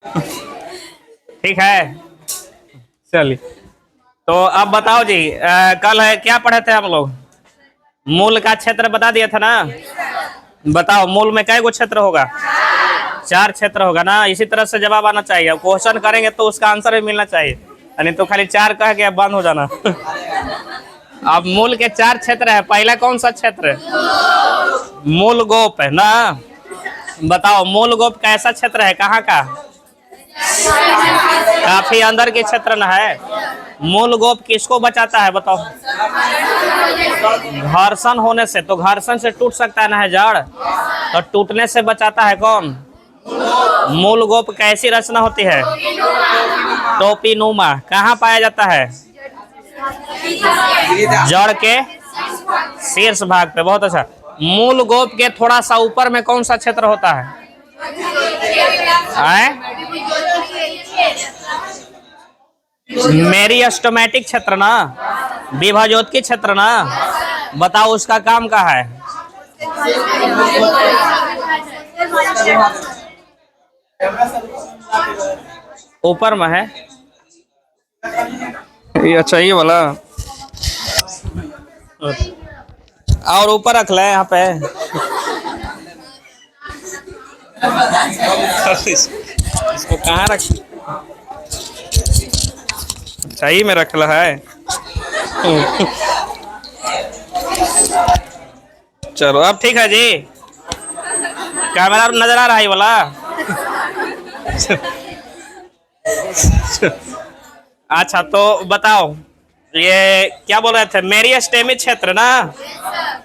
ठीक है, चलिए। तो अब बताओ जी, कल है क्या पढ़े थे हम लोग? मूल का क्षेत्र बता दिया था ना। बताओ मूल में कई गो क्षेत्र होगा? 4 क्षेत्र होगा ना। इसी तरह से जवाब आना चाहिए। अब क्वेश्चन करेंगे तो उसका आंसर भी मिलना चाहिए, नहीं तो खाली 4 कह के बंद हो जाना। अब मूल के 4 क्षेत्र है। पहला कौन सा क्षेत्र है? मूल गोप है ना। बताओ मूल गोप कैसा क्षेत्र है, कहाँ का? काफी अंदर के क्षेत्र न है। मूल गोप किसको बचाता है बताओ? घर्षण होने से। तो घर्षण से टूट सकता है ना है जड़, तो टूटने से बचाता है कौन? मूल गोप कैसी रचना होती है? टोपी नुमा। कहाँ पाया जाता है? जड़ के शीर्ष भाग पे। बहुत अच्छा। मूल गोप के थोड़ा सा ऊपर में कौन सा क्षेत्र होता है? मेरिस्टेमेटिक क्षेत्र ना, विभाजोत्की क्षेत्र ना। बताओ उसका काम क्या है? ऊपर में है ये। अच्छा ये वाला और ऊपर रख ले यहाँ पे। इसको कहाँ रख? सही में रख ला है। चलो अब ठीक है जी। कैमरा नजर आ रहा है ये वाला? अच्छा तो बताओ ये क्या बोल रहे थे? मेरिस्टेमिक क्षेत्र ना।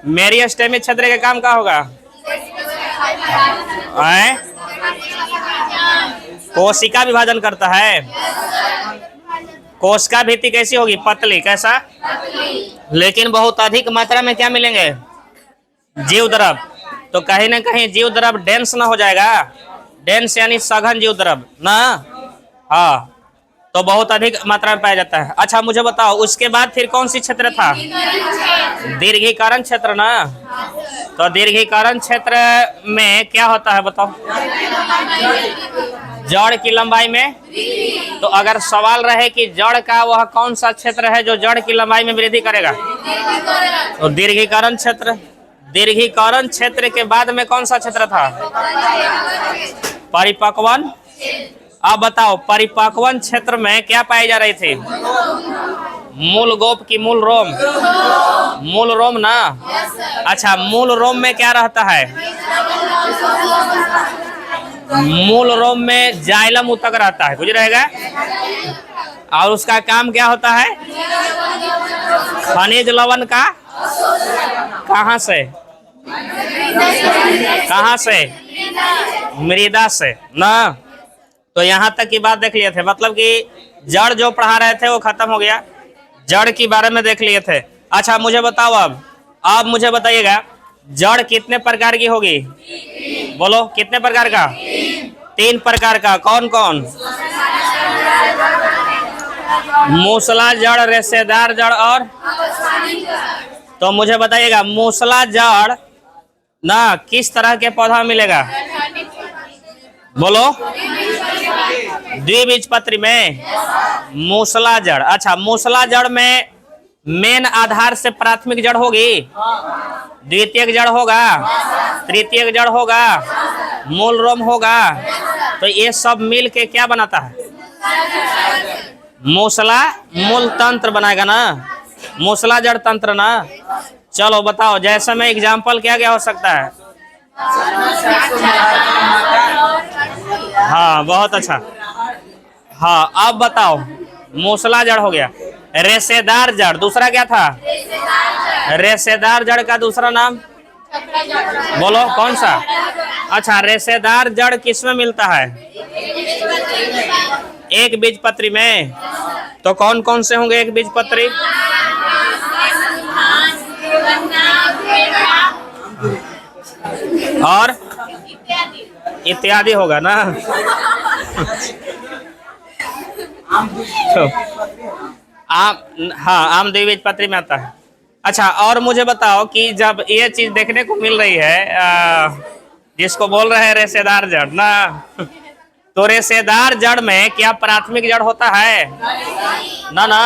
मेरिस्टेमिक क्षेत्र का काम क्या होगा? कोशिका विभाजन करता है। कोशिका भित्ति कैसी होगी? पतली। कैसा? लेकिन बहुत अधिक मात्रा में क्या मिलेंगे? जीव द्रव। तो कहीं ना कहीं जीव द्रव डेंस ना हो जाएगा। डेंस यानी सघन जीव द्रव ना। हाँ, तो बहुत अधिक मात्रा में पाया जाता है। अच्छा मुझे बताओ उसके बाद फिर कौन सी क्षेत्र था? दीर्घीकरण क्षेत्र ना। तो दीर्घीकरण क्षेत्र में क्या होता है बताओ? जड़ की लंबाई में। तो अगर सवाल रहे कि जड़ का वह कौन सा क्षेत्र है जो जड़ की लंबाई में वृद्धि करेगा, तो दीर्घीकरण क्षेत्र। दीर्घीकरण क्षेत्र के बाद में कौन सा क्षेत्र था? परिपक्वन। अब बताओ परिपक्वन क्षेत्र में क्या पाई जा रही थी? मूल गोप की मूल रोम। मूल रोम ना। अच्छा मूल रोम में क्या रहता है? मूल रोम में जाइलम ऊतक रहता है, कुछ रहेगा। और उसका काम क्या होता है? खनिज लवण का। कहाँ से? कहाँ से? मृदा से ना। तो यहाँ तक की बात देख लिए थे। मतलब कि जड़ जो पढ़ा रहे थे वो खत्म हो गया, जड़ के बारे में देख लिए थे। अच्छा मुझे बताओ अब मुझे बताइएगा जड़ कितने प्रकार की होगी? बोलो कितने प्रकार का? 3 प्रकार का। कौन कौन? मूसला जड़, रेशेदार जड़ और। तो मुझे बताइएगा मूसला जड़ ना किस तरह के पौधा मिलेगा? बोलो। द्विबीजपत्री में मूसला जड़। अच्छा मूसला जड़ में मेन आधार से प्राथमिक जड़ होगी, द्वितीयक जड़ होगा, तृतीयक जड़ होगा, मूल रोम होगा। तो ये सब मिल के क्या बनाता है? मूसला मूल तंत्र बनाएगा ना। मूसला जड़ तंत्र ना। चलो बताओ जैसे में एग्जाम्पल क्या क्या हो सकता है? हाँ बहुत अच्छा। हाँ अब बताओ मूसला जड़ हो गया। रेशेदार जड़ दूसरा क्या था? रेशेदार जड़ का दूसरा नाम बोलो कौन सा? अच्छा रेशेदार जड़ किसमें मिलता है? एक बीजपत्री में। तो कौन कौन से होंगे एक बीजपत्री? और इत्यादि होगा ना। आम। हाँ आम द्विबीजपत्री में आता है। अच्छा और मुझे बताओ कि जब ये चीज देखने को मिल रही है जिसको बोल रहे हैं रेशेदार जड़ ना, तो रेशेदार जड़ में क्या प्राथमिक जड़ होता है? ना ना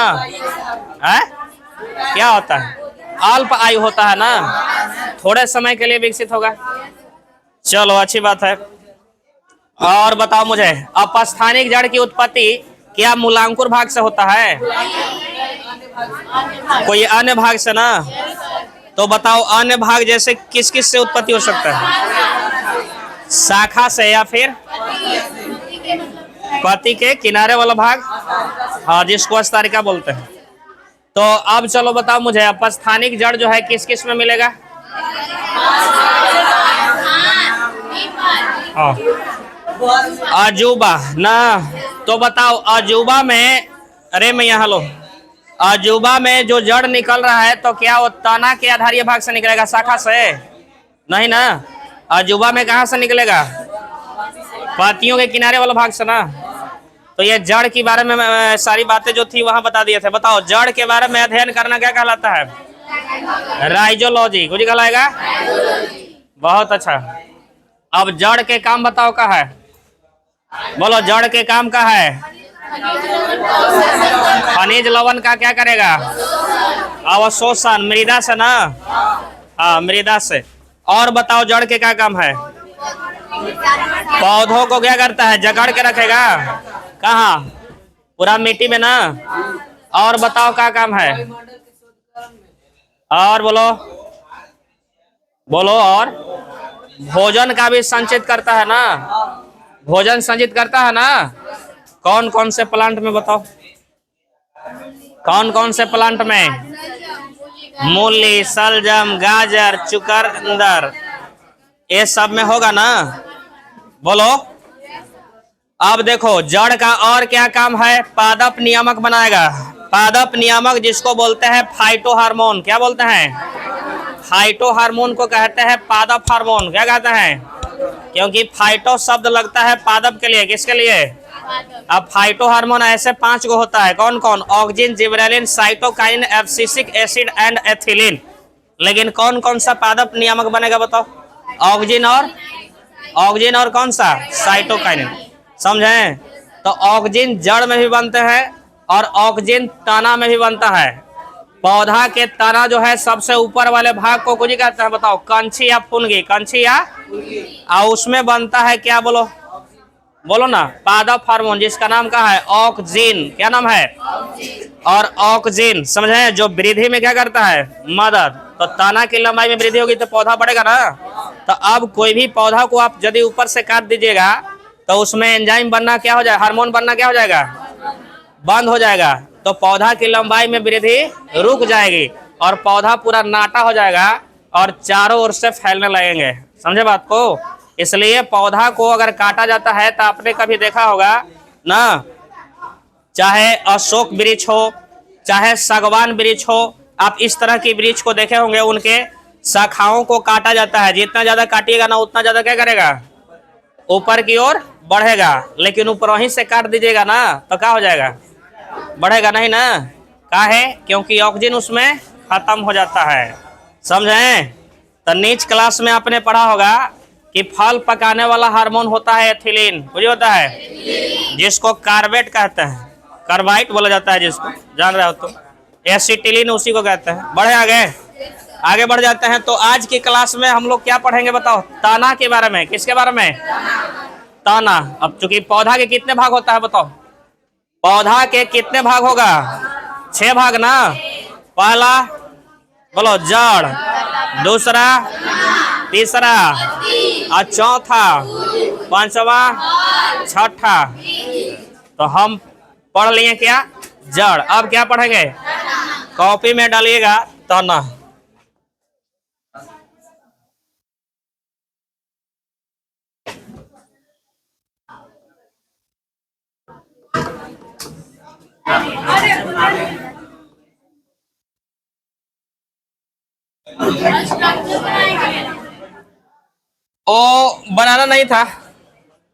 है? क्या होता है? अल्प आयु होता है ना, थोड़े समय के लिए विकसित होगा। चलो अच्छी बात है। और बताओ मुझे, अपस्थानिक जड़ की उत्पत्ति क्या मूलांकुर भाग से होता है? कोई अन्य भाग से ना। तो बताओ अन्य भाग जैसे किस किस से उत्पत्ति हो सकता है? शाखा से या फिर पत्ती के किनारे वाला भाग, हाँ, जिसको स्तरिका बोलते हैं। तो अब चलो बताओ मुझे, अपस्थानिक जड़ जो है किस किस में मिलेगा? अजूबा ना। तो बताओ अजूबा में, अरे मैं यहाँ लो, अजूबा में जो जड़ निकल रहा है तो क्या वो तना के आधारीय भाग से निकलेगा, शाखा से? नहीं ना। अजूबा में कहाँ से निकलेगा? पत्तियों के किनारे वाला भाग से ना। तो ये जड़ के बारे में सारी बातें जो थी वहां बता दिए थे। बताओ जड़ के बारे में अध्ययन करना क्या कहलाता है? राइजोलॉजी। कुछ कहलाएगा? बहुत अच्छा। अब जड़ के काम बताओ का है? बोलो जड़ के काम का है? खनिज लवण का क्या करेगा? अवशोषण, मृदा से ना। हाँ, मृदा से। और बताओ जड़ के क्या काम है? पौधों को क्या करता है? जकड़ के रखेगा। कहाँ? पूरा मिट्टी में ना। और बताओ क्या काम है? और बोलो बोलो। और भोजन का भी संचित करता है ना, भोजन संचित करता है ना। कौन कौन से प्लांट में बताओ, कौन कौन से प्लांट में? मूली, सलजम, गाजर, चुकंदर, ये सब में होगा ना। बोलो। अब देखो जड़ का और क्या काम है? पादप नियामक बनाएगा। पादप नियामक जिसको बोलते हैं फाइटो हार्मोन। क्या बोलते हैं? फाइटो हार्मोन को कहते हैं पादप हार्मोन। क्या कहते हैं? क्योंकि फाइटो शब्द लगता है पादप के लिए। किसके लिए? अब फाइटो हार्मोन ऐसे 5 गो होता है। कौन कौन? Auxin, gibberellin, cytokine, abscisic acid and ethylene. लेकिन कौन कौन सा पादप नियामक बनेगा बताओ? ऑक्जिन और कौन सा? साइटोकाइन। समझे? तो ऑक्जिन जड़ में भी बनते हैं और ऑक्जिन तना में भी बनता है। पौधा के तना जो है सबसे ऊपर वाले भाग को कुछ कहते हैं बताओ? कंछी या फुनगी? कंछी या, और उसमें बनता है क्या? बोलो बोलो ना। पादप हार्मोन जिसका नाम क्या है? ऑक्जिन। क्या नाम है? और ऑक्जिन समझे, जो वृद्धि में क्या करता है? मदद। तो तना की लंबाई में वृद्धि होगी तो पौधा बढ़ेगा ना। तो अब कोई भी पौधा को आप यदि ऊपर से काट दीजिएगा तो उसमें एंजाइम बनना क्या हो जाएगा? हार्मोन बनना क्या हो जाएगा? बंद हो जाएगा। तो पौधा की लंबाई में वृद्धि रुक जाएगी और पौधा पूरा नाटा हो जाएगा और चारों ओर से फैलने लगेंगे। समझे बात को? इसलिए पौधा को अगर काटा जाता है तो आपने कभी देखा होगा ना, चाहे अशोक वृक्ष हो, चाहे सागवान वृक्ष हो, आप इस तरह की वृक्ष को देखे होंगे, उनके शाखाओं को काटा जाता है। जितना ज्यादा काटिएगा ना उतना ज्यादा क्या करेगा? ऊपर की ओर बढ़ेगा। लेकिन ऊपर ही से काट दीजिएगा ना तो क्या हो जाएगा? बढ़ेगा नहीं ना। क्या है? क्योंकि ऑक्सीजन उसमें खत्म हो जाता है। समझे? तो नीच क्लास में आपने पढ़ा होगा कि फल पकाने वाला हार्मोन होता है एथिलीन। मुझे होता है, जिसको कार्बेट कहते हैं, कार्बाइट बोला जाता है जिसको, जान रहे हो तो। एसिटिलीन उसी को कहते हैं। बढ़े आगे बढ़ जाते हैं। तो आज की क्लास में हम लोग क्या पढ़ेंगे बताओ? तना के बारे में। किसके बारे में? तना। अब चूंकि पौधा के कितने भाग होता है बताओ? पौधा के कितने भाग होगा? 6 भाग ना। पहला बोलो जड़, दूसरा, तीसरा और चौथा, पांचवा, छठा। तो हम पढ़ लिए क्या? जड़। अब क्या पढ़ेंगे? कॉपी में डालिएगा तना। ओ बनाना नहीं था,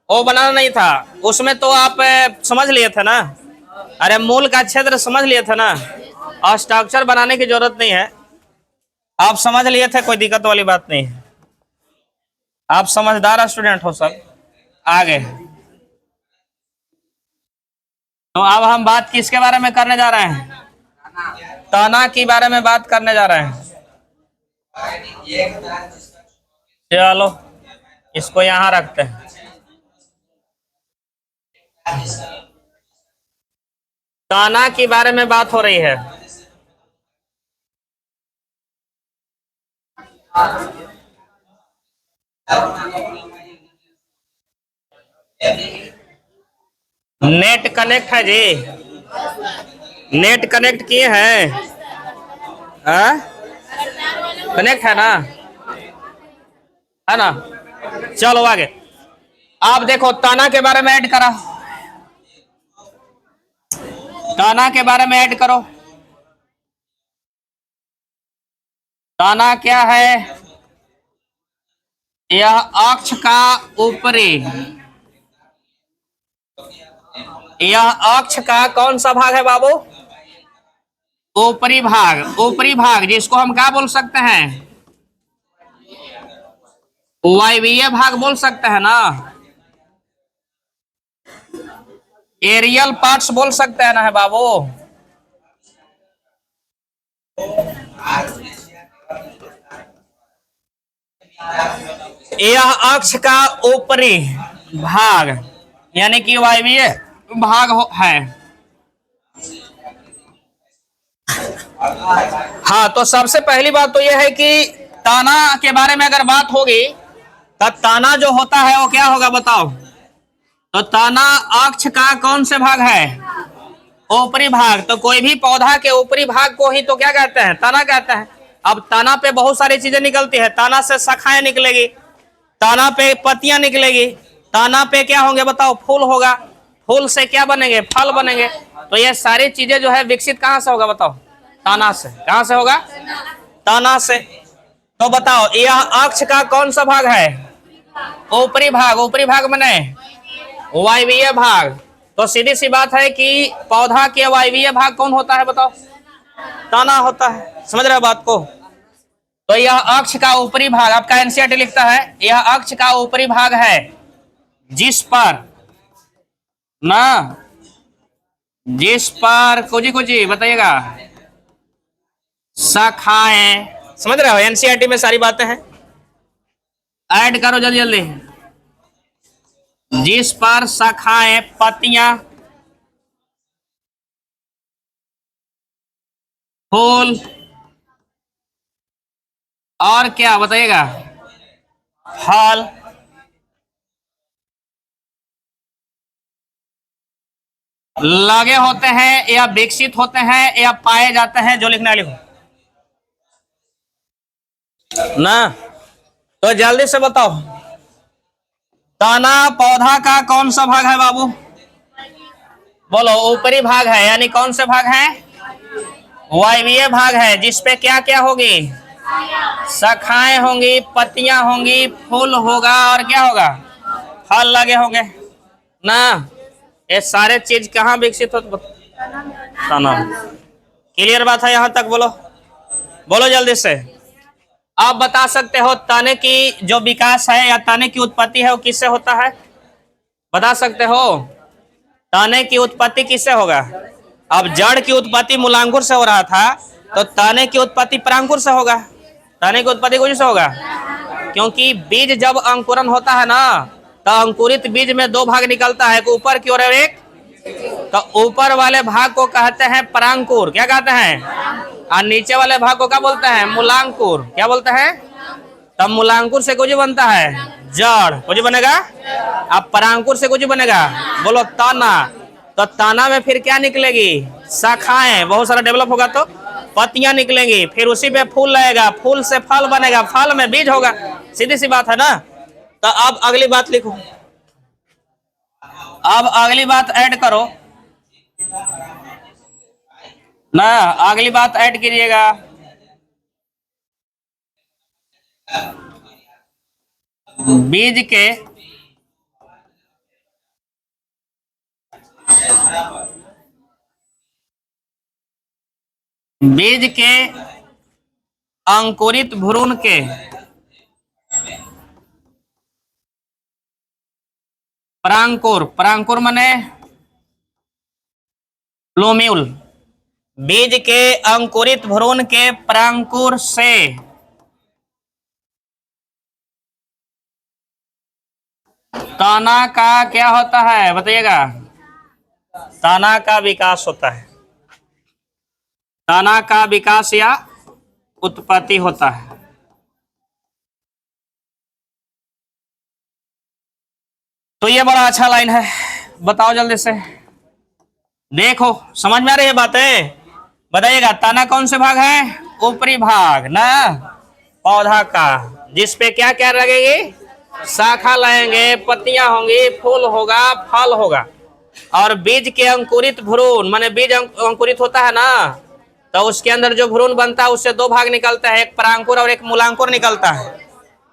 ओ बनाना नहीं था। उसमें तो आप समझ लिए थे ना। अरे मूल का क्षेत्र समझ लिए थे ना। स्ट्रक्चर बनाने की जरूरत नहीं है। आप समझ लिए थे, कोई दिक्कत वाली बात नहीं है। आप समझदार स्टूडेंट हो सब। आगे तो अब हम बात किसके बारे में करने जा रहे हैं? तना के बारे में बात करने जा रहे हैं। चलो इसको यहां रखते हैं। तना के बारे में बात हो रही है। नेट कनेक्ट है जी, नेट कनेक्ट किए हैं? कनेक्ट है ना, है ना? चलो आगे। आप देखो तना के बारे में ऐड करा, तना के बारे में ऐड करो। तना क्या है? यह अक्ष का ऊपरी, यह अक्ष का कौन सा भाग है बाबू? ऊपरी भाग। ऊपरी भाग जिसको हम क्या बोल सकते हैं? वायवीय भाग बोल सकते हैं ना, एरियल पार्ट्स बोल सकते हैं ना, है बाबू? यह अक्ष का ऊपरी भाग यानी कि वायवीय भाग है। हाँ, तो सबसे पहली बात तो यह है कि ताना के बारे में अगर बात होगी तो ताना जो होता है वो क्या होगा बताओ? तो ताना अक्ष का कौन से भाग है? ऊपरी भाग। तो कोई भी पौधा के ऊपरी भाग को ही तो क्या कहते हैं? तना कहते हैं। अब तना पे बहुत सारी चीजें निकलती है, तना से शाखाएं निकलेगी, तना पे पत्तियां निकलेगी, तना पे क्या होंगे बताओ? फूल होगा, फूल से क्या बनेंगे? फल बनेंगे। तो ये सारी चीजें जो है विकसित कहां से होगा बताओ? तना से। कहां से होगा? तना से। तो बताओ यह अक्ष का कौन सा भाग है? ऊपरी भाग। ऊपरी भाग बने वायवीय भाग। तो सीधी सी बात है कि पौधा के वायवीय भाग कौन होता है बताओ? तना होता है। समझ रहे हो बात को? तो यह अक्ष का ऊपरी भाग, आपका एनसीईआरटी लिखता है यह अक्ष का ऊपरी भाग है जिस पर ना, जिस पर कुछ बताइएगा, शाखाएं। समझ रहे हो? एनसीईआरटी में सारी बातें हैं, ऐड करो जल्दी जल्दी। जिस पर शाखाएं, पत्तियां, फूल और क्या बताइएगा? फल लगे होते हैं या विकसित होते हैं या पाए जाते हैं। जो लिखना है लिखो ना। तो जल्दी से बताओ तना पौधा का कौन सा भाग है बाबू? बोलो। ऊपरी भाग है यानी कौन से भाग है? वायवीय भाग है जिसपे क्या क्या होगी? शाखाएं होंगी, पत्तियां होंगी, फूल होगा और क्या होगा? फल लगे होंगे ना। ये सारे चीज कहाँ विकसित होते? तना। क्लियर बात है यहां तक? बोलो बोलो जल्दी से। आप बता सकते हो तने की जो विकास है या तने की उत्पत्ति है वो किससे होता है? बता सकते हो तने की उत्पत्ति किससे होगा? अब जड़ की उत्पत्ति मूलांकुर से हो रहा था, तो तने की उत्पत्ति परांकुर से होगा। तने की उत्पत्ति कुछ से होगा क्योंकि बीज जब अंकुरन होता है ना, तो अंकुरित बीज में दो भाग निकलता है, एक ऊपर की ओर एक। तो ऊपर वाले भाग को कहते हैं परांकुर। क्या कहते हैं? और नीचे वाले भाग को क्या बोलते हैं? मूलांकुर। क्या बोलते हैं? तब मूलांकुर से कुछ बनता है जड़, कुछ बनेगा। अब परांकुर से कुछ बनेगा, बोलो तना। तो तना में फिर क्या निकलेगी? शाखाएं, बहुत सारा डेवलप होगा तो पत्तियां निकलेंगी, फिर उसी पे फूल लगेगा, फूल से फल बनेगा, फल में बीज होगा। सीधी सी बात है ना। तो अब अगली बात लिखो, अब अगली बात ऐड करो ना, अगली बात ऐड कीजिएगा। बीज के बीज के अंकुरित भ्रूण के परांकुर। परांकुर माने प्लूम्यूल। बीज के अंकुरित भ्रूण के परांकुर से तना का क्या होता है बताइएगा? तना का विकास होता है। तना का विकास या उत्पत्ति होता है। तो ये बड़ा अच्छा लाइन है, बताओ जल्दी से। देखो समझ में आ रही है बातें? बताइएगा तना कौन से भाग है? ऊपरी भाग ना पौधा का, जिसपे क्या क्या लगेगी? शाखा लगेंगे, पत्तियां होंगी, फूल होगा, फल होगा। और बीज के अंकुरित भ्रूण, माने बीज अंकुरित होता है ना, तो उसके अंदर जो भ्रूण बनता है उससे दो भाग निकलता है, एक परांकुर और एक मूलांकुर निकलता है।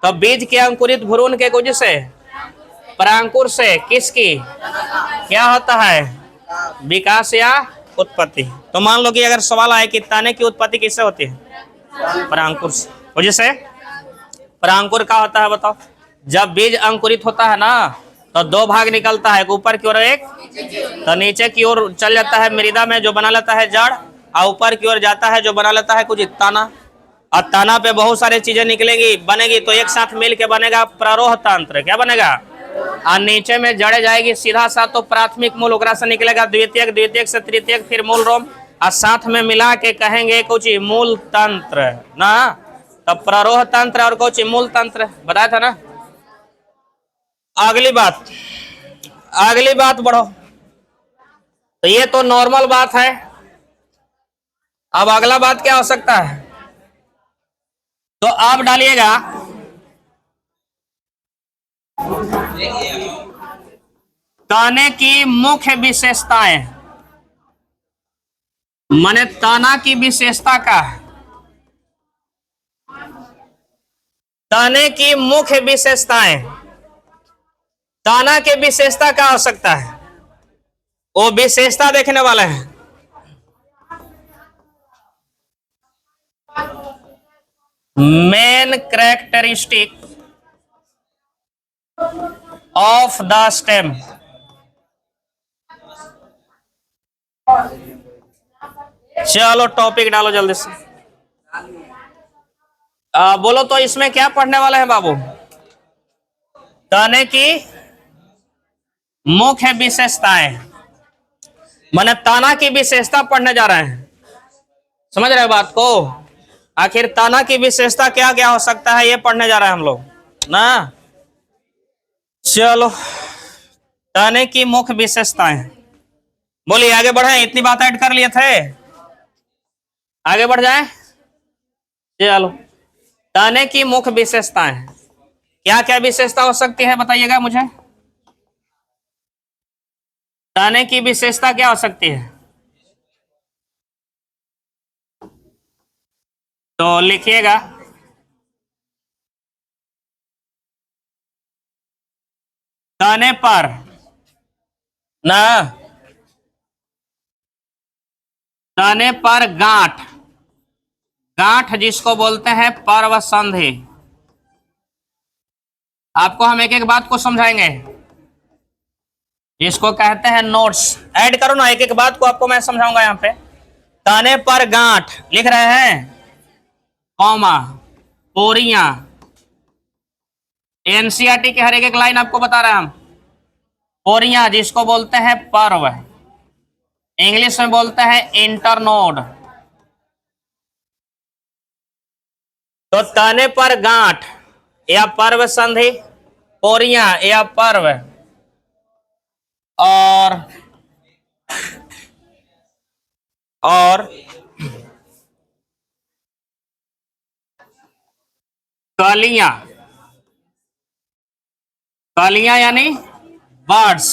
तो बीज के अंकुरित भ्रूण के कुछ से परांकुर से किसकी क्या होता है? विकास या उत्पत्ति। तो मान लो कि अगर सवाल आए कि ताने की उत्पत्ति किससे होती है? परांकुर से। वजह से परांकुर का होता है बताओ? जब बीज अंकुरित होता है ना तो दो भाग निकलता है, एक ऊपर की ओर एक, तो नीचे की ओर चल जाता है मृदा में जो बना लेता है जड़, और ऊपर की ओर जाता है जो बना लेता है कुछ तना। और तना पे बहुत सारी चीजें निकलेगी बनेगी, तो एक साथ मिल के बनेगा प्ररोह तंत्र। क्या बनेगा? और नीचे में जड़े जाएगी सीधा सा, तो प्राथमिक मूल ओकरा से निकलेगा द्वितीयक, द्वितीयक से तृतीयक, फिर मूल रोम, और साथ में मिला के कहेंगे कुछ मूल तंत्र ना। तब प्ररोह तंत्र और कुछ मूल तंत्र बताया था ना। अगली बात बढ़ो। तो ये तो नॉर्मल बात है। अब अगला बात क्या हो सकता है? तो आप डालिएगा ताने की मुख्य विशेषताएं, माने तना की विशेषता का, ताने की मुख्य विशेषताएं, ताना के विशेषता क्या हो सकता है? वो विशेषता देखने वाले हैं। Main characteristic of the stem. चलो टॉपिक डालो जल्दी से। बोलो तो इसमें क्या पढ़ने वाले हैं बाबू? तने की मुख्य विशेषताएं, माने तना की विशेषता पढ़ने जा रहे हैं। समझ रहे हो बात को? आखिर तना की विशेषता क्या क्या हो सकता है ये पढ़ने जा रहे हैं हम लोग ना। चलो तने की मुख्य विशेषताएं बोलिए, आगे बढ़े। इतनी बात ऐड कर लिए थे, आगे बढ़ जाए। चलो तने की मुख्य विशेषताएं क्या क्या विशेषता हो सकती है बताइएगा मुझे। तने की विशेषता क्या हो सकती है? तो लिखिएगा तने पर ना, तने पर गांठ, गांठ जिसको बोलते हैं पर्व संधि। आपको हम एक एक बात को समझाएंगे, जिसको कहते हैं नोट्स। ऐड करो ना, एक एक बात को आपको मैं समझाऊंगा। यहाँ पे तने पर गांठ लिख रहे हैं, कॉमा, पोरियां। एनसीईआरटी के हर एक लाइन आपको बता रहे हैं हम। पोरियां जिसको बोलते हैं पर्व, इंग्लिश में बोलते हैं इंटरनोड। तो तने पर गांठ या पर्व संधि, पोरियां या पर्व, और कलियां, कलियां यानी बर्ड्स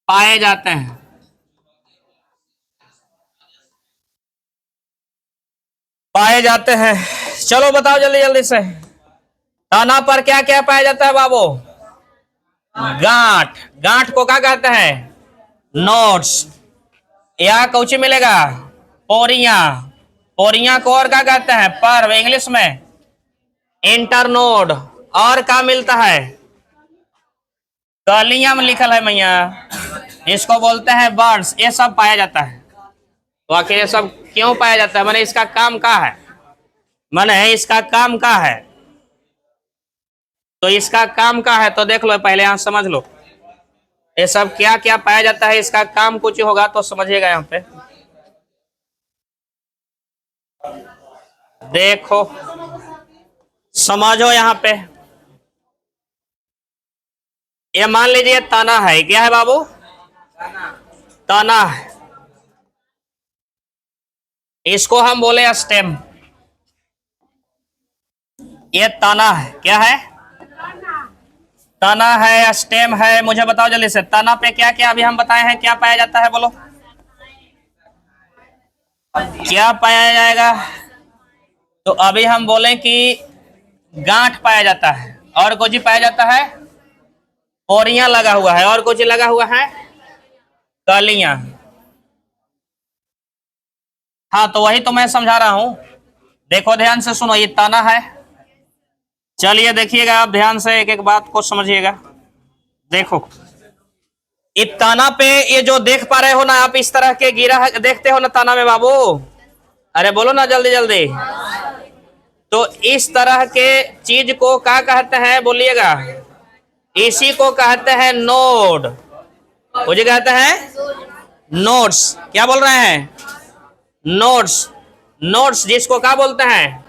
पाए जाते हैं। पाए जाते हैं। चलो बताओ जल्दी जल्दी से, तना पर क्या क्या पाया जाता है बाबू? गांठ। गांठ को क्या कहते हैं? नोड्स। या कौची मिलेगा? पोरियां। पोरियां को और क्या कहते हैं? पर्व, इंग्लिश में इंटरनोड। और क्या मिलता है? कलियां में लिखल है मैया। इसको बोलते हैं बर्ड्स। ये सब पाया जाता है। तो आखिर ये सब क्यों पाया जाता है, माने इसका काम क्या है, माने इसका काम क्या है? तो इसका काम क्या है तो देख लो, पहले यहां समझ लो ये सब क्या क्या पाया जाता है, इसका काम कुछ होगा तो समझिएगा। यहाँ पे देखो, समझो, यहाँ पे ये मान लीजिए तना है। क्या है बाबू? तना है। इसको हम बोले स्टेम। ये तना है। क्या है? तना है, स्टेम है। मुझे बताओ जल्दी से, तना पे क्या क्या अभी हम बताए हैं, क्या पाया जाता है? बोलो क्या पाया जाएगा? तो अभी हम बोले कि गांठ पाया जाता है, और कुछ पाया जाता है, पोरियां लगा हुआ है, और कुछ लगा हुआ है, कलियां। हाँ, तो वही तो मैं समझा रहा हूं। देखो ध्यान से सुनो, ये तना है। चलिए देखिएगा आप ध्यान से, एक एक बात को समझिएगा। देखो, इस तना पे ये जो देख पा रहे हो ना आप, इस तरह के गिरा देखते हो ना तना में बाबू, अरे बोलो ना जल्दी जल्दी। तो इस तरह के चीज को क्या कहते हैं, बोलिएगा? इसी को कहते हैं नोड। मुझे कहते हैं नोड्स। क्या बोल रहे हैं? नोड्स। नोड्स जिसको क्या बोलते हैं?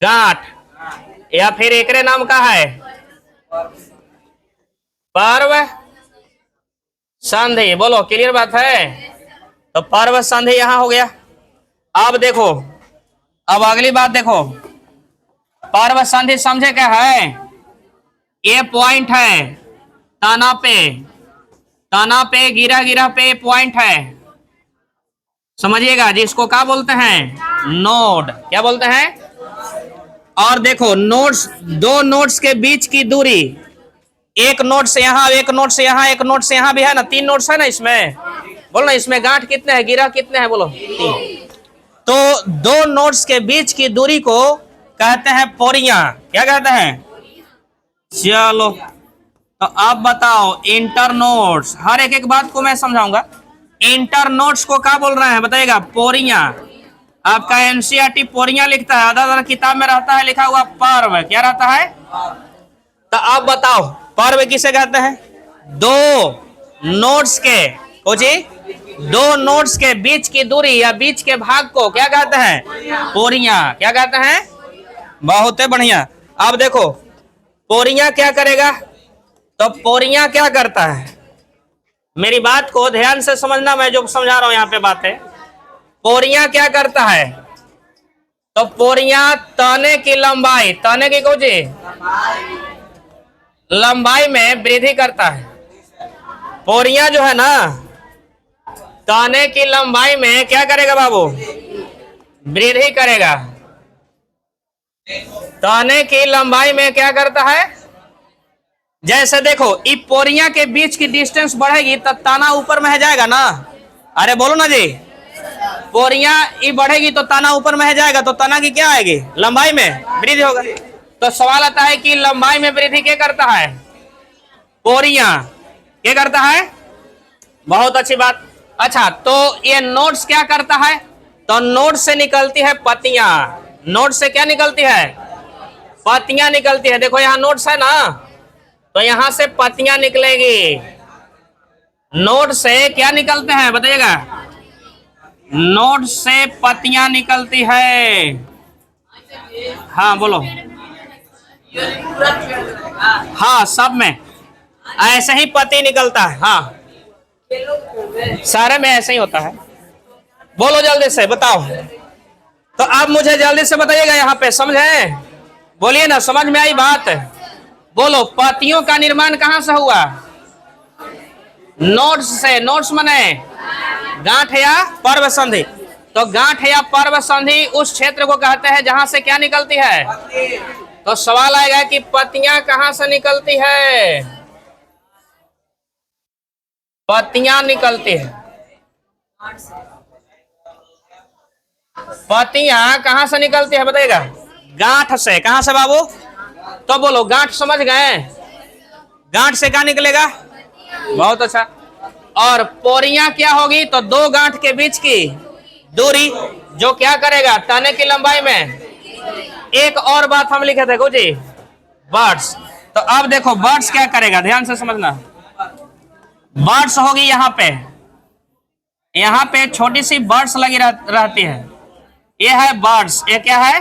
गांठ, या फिर एकरे नाम का है पर्व संधि। बोलो क्लियर बात है? तो पर्व संधि यहां हो गया। अब देखो, अब अगली बात देखो, पर्व संधि समझे क्या है? ये पॉइंट है तना पे, तना पे गिरा गिरा पे पॉइंट है, समझिएगा, जिसको क्या बोलते हैं? नोड। क्या बोलते हैं? और देखो नोड्स, दो नोड्स के बीच की दूरी, एक नोड से यहां, एक नोड से यहां, एक नोड से यहां भी है ना, 3 नोड्स है ना इसमें। बोलो ना, इसमें गांठ कितने हैं, गिरा कितने हैं? बोलो 3। तो दो नोड्स के बीच की दूरी को कहते हैं पोरियां। क्या कहते हैं? चलो, तो अब बताओ इंटर नोड्स, हर एक एक बात को मैं समझाऊंगा। इंटर नोड्स को क्या बोल रहे हैं बताइएगा? पोरियां। आपका एनसीईआरटी पोरियां लिखता है, अदर अदर किताब में रहता है लिखा हुआ पर्व। क्या रहता है? तो अब बताओ पर्व किसे कहते हैं? दो नोड्स के, कोची दो नोड्स के बीच की दूरी या बीच के भाग को क्या कहते हैं? पोरियां। क्या कहते हैं? बहुत बढ़िया। अब देखो पोरियां क्या करेगा, तो पोरियां क्या करता है, मेरी बात को ध्यान से समझना, मैं जो समझा रहा हूं यहाँ पे बातें। पोरियां क्या करता है, तो पोरियां तने की लंबाई, तने की कोची लंबाई में वृद्धि करता है। पोरियां जो है ना, तने की लंबाई में क्या करेगा बाबू? वृद्धि करेगा। तने की लंबाई में क्या करता है? जैसे देखो, इस पोरियां के बीच की डिस्टेंस बढ़ेगी तो तना ऊपर में जाएगा ना। अरे बोलो ना जी, पोरियां ये बढ़ेगी तो तना ऊपर में जाएगा, तो तना की क्या आएगी? लंबाई में वृद्धि होगा। तो सवाल आता है कि लंबाई में वृद्धि क्या करता है? पोरियां। क्या करता है? बहुत अच्छी बात। अच्छा, तो ये नोड्स क्या करता है, तो नोड से निकलती है पत्तियां। नोड से क्या निकलती है? पत्तियां निकलती है। देखो यहाँ नोड्स है ना, तो यहां से पत्तियां निकलेगी। नोड से क्या निकलते हैं बताइएगा? नोड से पत्तियां निकलती है। हाँ बोलो। हाँ, सब में ऐसे ही पत्ती निकलता है। हाँ, सारे में ऐसे ही होता है। बोलो जल्दी से बताओ। तो अब मुझे जल्दी से बताइएगा, यहाँ पे समझे? बोलिए ना, समझ में आई बात? बोलो, पत्तियों का निर्माण कहां से हुआ? नोड्स से। नोड्स माने गांठ या पर्व संधि। तो गांठ या पर्व संधि उस क्षेत्र को कहते हैं जहां से क्या निकलती है। तो सवाल आएगा कि पत्तियां कहां से निकलती है? पत्तियां निकलती है। पत्तियां कहां से निकलती है बताइएगा? गांठ से। कहां से बाबू? तो बोलो, गांठ समझ गए? गांठ से क्या निकलेगा? बहुत अच्छा। और पोरियां क्या होगी? तो दो गांठ के बीच की दूरी, जो क्या करेगा? ताने की लंबाई में। एक और बात हम लिखे थे जी, बर्ड्स। तो अब देखो बर्ड्स क्या करेगा, ध्यान से समझना। बर्ड्स होगी यहाँ पे छोटी सी बर्ड्स लगी रहती है। ये है बर्ड्स, ये क्या है?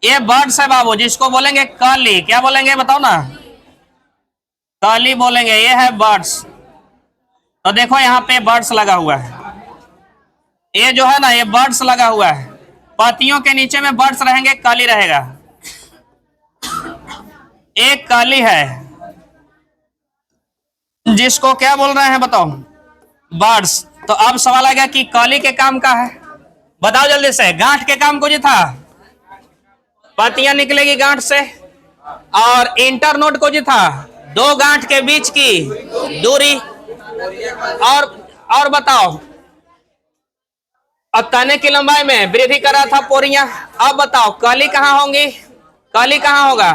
ये बर्ड्स है बाबू, जिसको बोलेंगे काली। क्या बोलेंगे बताओ ना? काली बोलेंगे। ये है बर्ड्स। तो देखो यहाँ पे बर्ड्स लगा हुआ है, ये जो है ना, ये बर्ड्स लगा हुआ है। पत्तियों के नीचे में बर्ड्स रहेंगे, काली रहेगा। एक काली है, जिसको क्या बोल रहे हैं बताओ? बर्ड्स। तो अब सवाल आएगा कि काली के काम का है, बताओ जल्दी से। गांठ के काम को जी था, पत्तियां निकलेगी गांठ से। और इंटरनोड को जी था, दो गांठ के बीच की दूरी। और बताओ, अब तने की लंबाई में वृद्धि कर रहा था पोरियां। अब बताओ काली कहाँ होंगी? काली कहाँ होगा?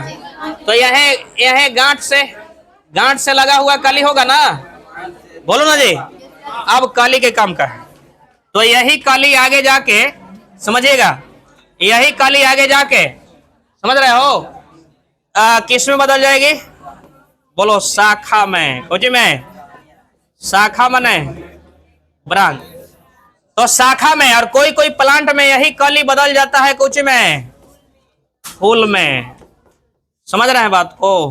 तो यह गांठ से लगा हुआ काली होगा ना, बोलो ना जी। अब काली के काम का है, तो यही काली आगे जाके, समझिएगा, यही काली आगे जाके, समझ रहे हो, किस में बदल जाएगी? बोलो शाखा में, कुछ में। शाखा मने ब्रांच। तो शाखा में, और कोई कोई प्लांट में यही कली बदल जाता है कुछ में फूल में। समझ रहे हैं बात को?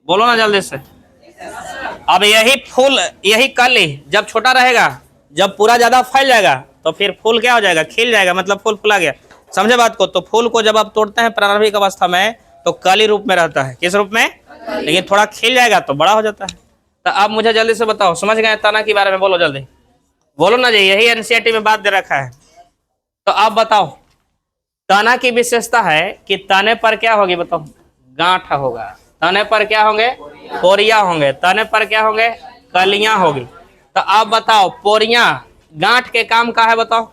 बोलो ना जल्दी से। अब यही फूल, यही कली जब छोटा रहेगा, जब पूरा ज्यादा फैल जाएगा, तो फिर फूल क्या हो जाएगा? खिल जाएगा, मतलब फूल फुला गया। समझे बात को? तो फूल को जब आप तोड़ते हैं प्रारंभिक अवस्था में, तो कली रूप में रहता है। किस रूप में? लेकिन थोड़ा खिल जाएगा तो बड़ा हो जाता है। तो आप मुझे जल्दी से बताओ, समझ गए तना के बारे में? बोलो जल्दी, बोलो ना जी। यही एनसीईआरटी में बात दे रखा है। तो आप बताओ, तना की विशेषता है कि तने पर क्या होगी बताओ? गांठ होगा। तने पर क्या होंगे? पोरियां होंगे। तने पर क्या होंगे? कलियां होगी। तो आप बताओ, पोरियां गांठ के काम का है, बताओ।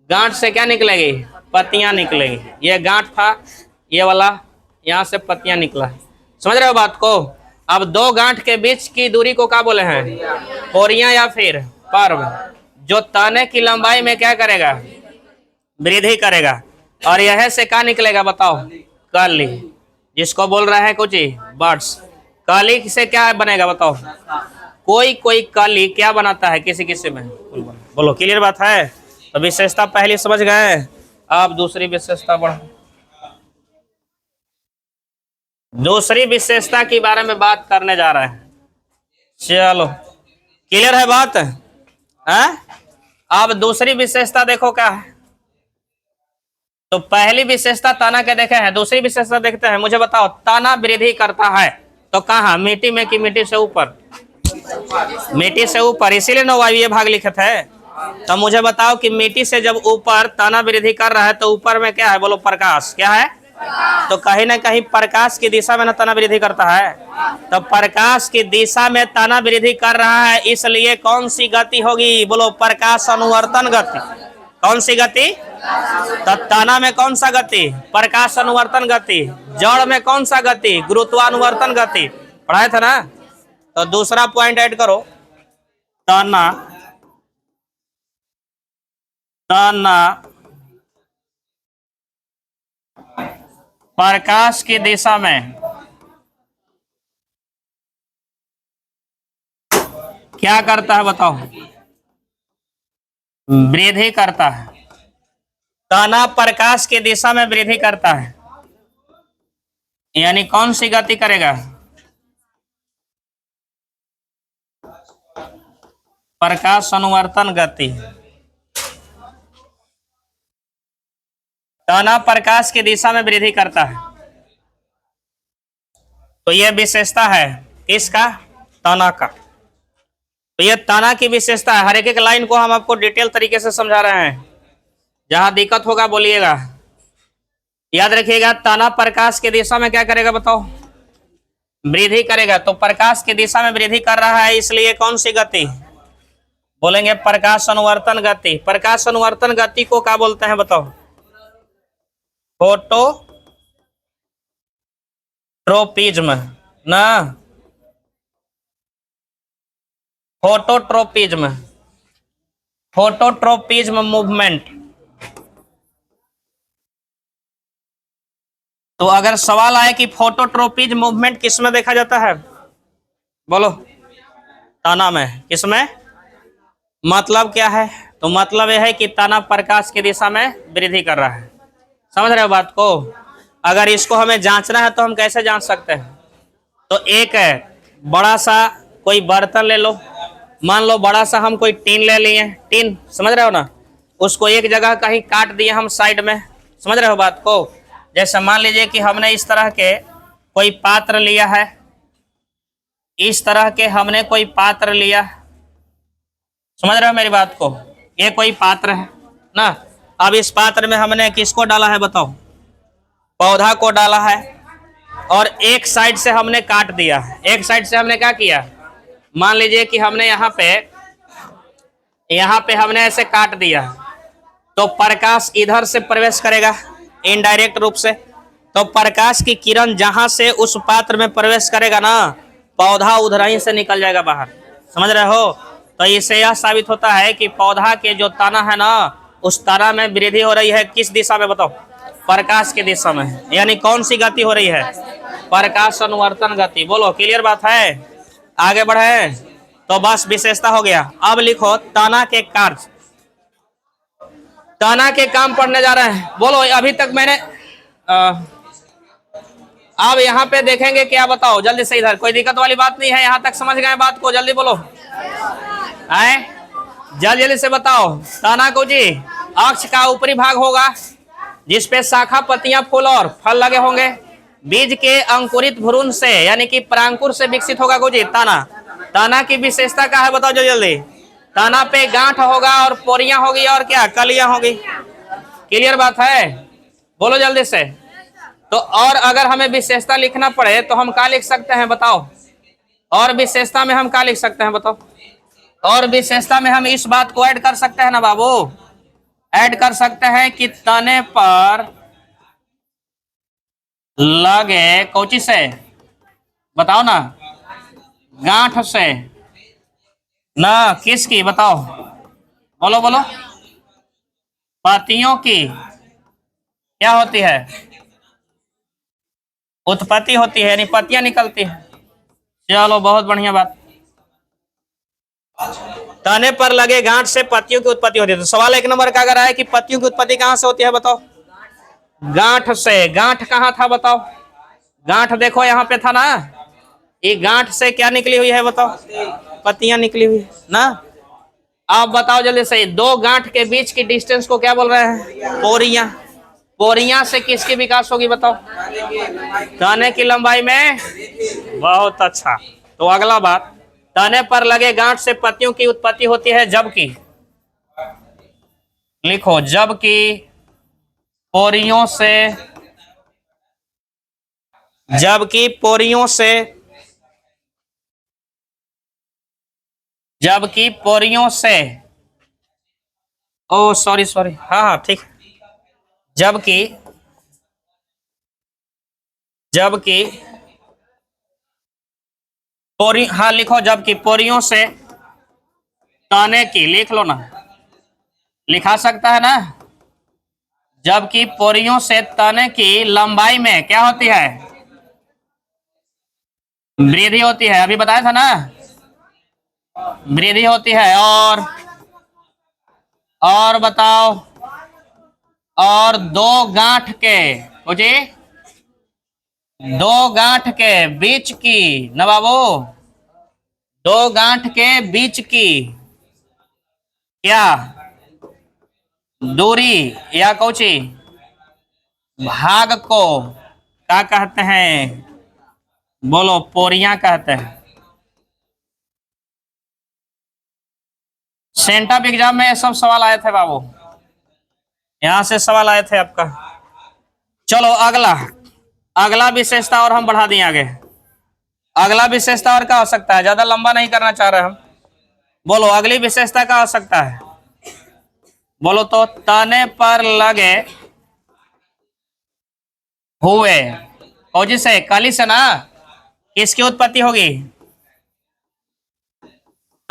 गांठ से क्या निकलेगी? पत्तियां निकलेगी। ये गांठ था, ये वाला, यहाँ से पत्तियां निकला है। समझ रहे हो बात को? अब दो गांठ के बीच की दूरी को क्या बोले हैं? पोरियां या फिर पर्व, जो तने की लंबाई में क्या करेगा? वृद्धि करेगा। और यह से क्या निकलेगा बताओ? काली, जिसको बोल रहा है कुछ बर्ड्स। काली से क्या बनेगा बताओ? कोई कोई काली क्या बनाता है किसी किसी में? बोलो, क्लियर बात है? तो विशेषता पहली समझ गए, अब दूसरी विशेषता बढ़ो। दूसरी विशेषता के बारे में बात करने जा रहे हैं। चलो, क्लियर है बात है? अब दूसरी विशेषता देखो क्या है। तो पहली विशेषता तना के देखे हैं, दूसरी विशेषता देखते हैं। मुझे बताओ, तना वृद्धि करता है तो कहाँ? मिट्टी में कि मिट्टी से ऊपर? मिट्टी से ऊपर, इसीलिए ना वायवीय भाग लिखे थे। तो मुझे बताओ कि मिट्टी से जब ऊपर तना वृद्धि कर रहा है, तो ऊपर में क्या है? बोलो प्रकाश। क्या है? तो कहीं ना कहीं प्रकाश की दिशा में ना तना वृद्धि करता है। तो प्रकाश की दिशा में तना वृद्धि कर रहा है, इसलिए कौन सी गति होगी? बोलो प्रकाश अनुवर्तन गति। कौन सी गति? तो तना में कौन सा गति? प्रकाश अनुवर्तन गति। जड़ में कौन सा गति? गुरुत्वानुवर्तन गति। पढ़ाया था ना? तो दूसरा पॉइंट ऐड करो, तना प्रकाश की दिशा में क्या करता है बताओ? वृद्धि करता है। तना प्रकाश की दिशा में वृद्धि करता है, यानी कौन सी गति करेगा? प्रकाश अनुवर्तन गति। तना प्रकाश की दिशा में वृद्धि करता है। तो यह विशेषता है किसका? तना का। तो यह तना की विशेषता है। हर एक लाइन को हम आपको डिटेल तरीके से समझा रहे हैं। जहां दिक्कत होगा बोलिएगा। याद रखिएगा, तना प्रकाश की दिशा में क्या करेगा बताओ? वृद्धि करेगा। तो प्रकाश की दिशा में वृद्धि कर रहा है, इसलिए कौन सी गति? बोलेंगे प्रकाश अनुवर्तन गति। प्रकाश अनुवर्तन गति को क्या बोलते हैं बताओ? फोटो ट्रोपिज्म ना। Phototropism, phototropism movement. तो अगर सवाल आए कि फोटोट्रोपिज्म मूवमेंट किसमें देखा जाता है, बोलो। तना में। किसमें? मतलब क्या है? तो मतलब यह है कि तना प्रकाश की दिशा में वृद्धि कर रहा है। समझ रहे हो बात को? अगर इसको हमें जांचना है तो हम कैसे जांच सकते हैं? तो एक है, बड़ा सा कोई बर्तन ले लो, मान लो बड़ा सा हम कोई टीन ले लिए, टीन, समझ रहे हो ना, उसको एक जगह कहीं काट दिए हम साइड में, समझ रहे हो बात को? जैसे मान लीजिए कि हमने इस तरह के कोई पात्र लिया है, इस तरह के हमने कोई पात्र लिया, समझ रहे हो मेरी बात को? ये कोई पात्र है ना। अब इस पात्र में हमने किसको डाला है बताओ? पौधा को डाला है, और एक साइड से हमने काट दिया है। एक साइड से हमने क्या किया? मान लीजिए कि हमने यहाँ पे हमने ऐसे काट दिया, तो प्रकाश इधर से प्रवेश करेगा इनडायरेक्ट रूप से। तो प्रकाश की किरण जहां से उस पात्र में प्रवेश करेगा ना, पौधा उधर ही से निकल जाएगा बाहर। समझ रहे हो? तो इससे यह साबित होता है कि पौधा के जो तना है ना, उस तना में वृद्धि हो रही है। किस दिशा में बताओ? प्रकाश की दिशा में। यानी कौन सी गति हो रही है? प्रकाश अनुवर्तन गति। बोलो, क्लियर बात है? आगे बढ़े। तो बस विशेषता हो गया। अब लिखो तना के कार्य। तना के काम पढ़ने जा रहे हैं। बोलो, अभी तक मैंने अब यहाँ पे देखेंगे क्या, बताओ जल्दी से। इधर कोई दिक्कत वाली बात नहीं है? यहाँ तक समझ गए बात को? जल्दी बोलो, आए जल्दी जल्दी से बताओ। तना को जी अक्ष का ऊपरी भाग होगा, जिसपे शाखा, पत्तियां, फूल और फल लगे होंगे। बीज के अंकुरित भ्रूण से यानी कि परांकुर से विकसित होगा गुजी तना। तना की विशेषता क्या है बताओ जो जल्दी? तना पे गांठ होगा और पोरियां होगी और क्या, कलियां होगी। क्लियर बात है? बोलो जल्दी से। तो और अगर हमें विशेषता लिखना पड़े तो हम क्या लिख सकते हैं बताओ? और विशेषता में हम क्या लिख सकते हैं बताओ? और विशेषता में हम इस बात को ऐड कर सकते हैं ना बाबू, ऐड कर सकते हैं कि तने पर लगे कौची से, बताओ ना, गांठ से ना, किसकी बताओ? बोलो बोलो। पत्तियों की क्या होती है? उत्पत्ति होती है, यानी पत्तियां निकलती है। चलो बहुत बढ़िया बात। तने पर लगे गांठ से पत्तियों की उत्पत्ति होती है। तो सवाल एक नंबर का अगर आए कि पत्तियों की उत्पत्ति कहां से होती है बताओ? गांठ से। गांठ कहां था बताओ? गांठ देखो यहाँ पे था ना, ये गांठ से क्या निकली हुई है बताओ? पत्तियां निकली हुई ना। आप बताओ जल्दी से, दो गांठ के बीच की डिस्टेंस को क्या बोल रहे हैं? पोरियां। पोरियां से किसकी विकास होगी बताओ? तने की लंबाई में। बहुत अच्छा। तो अगला बात, तने पर लगे गांठ से पत्तियों की उत्पत्ति होती है, जबकि लिखो, जबकि पोरियों से, जबकि पोरियों से, जबकि पोरियों से, ओ सॉरी सॉरी, हाँ हाँ ठीक, जबकि, जबकि पोरी, हाँ लिखो, जबकि पोरियों से तने की, लिख लो ना, लिखा सकता है ना। जबकि पोरियों से तने की लंबाई में क्या होती है? वृद्धि होती है। अभी बताया था ना, वृद्धि होती है। और बताओ, और दो गांठ के, मुझे दो गांठ के बीच की न बाबू, दो गांठ के बीच की क्या दूरी या कौची भाग को क्या कहते हैं? बोलो, पोरियां कहते हैं। सेंटअप एग्जाम में ये सब सवाल आए थे बाबू, यहां से सवाल आए थे आपका। चलो अगला, अगला विशेषता और हम बढ़ा दिए आगे। अगला विशेषता और क्या हो सकता है? ज्यादा लंबा नहीं करना चाह रहे हम। बोलो अगली विशेषता क्या हो सकता है? बोलो तो, तने पर लगे हुए कौजी से, कली से ना, किसकी उत्पत्ति होगी?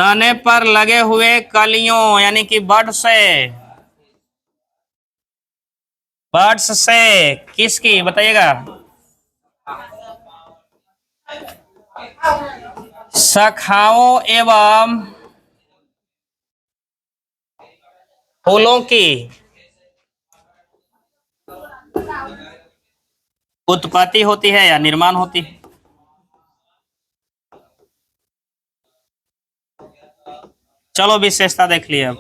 तने पर लगे हुए कलियों यानी कि बर्ड्स से किसकी बताइएगा? शाखाओं एवं फूलों की उत्पत्ति होती है या निर्माण होती है? चलो विशेषता देख लिए अब।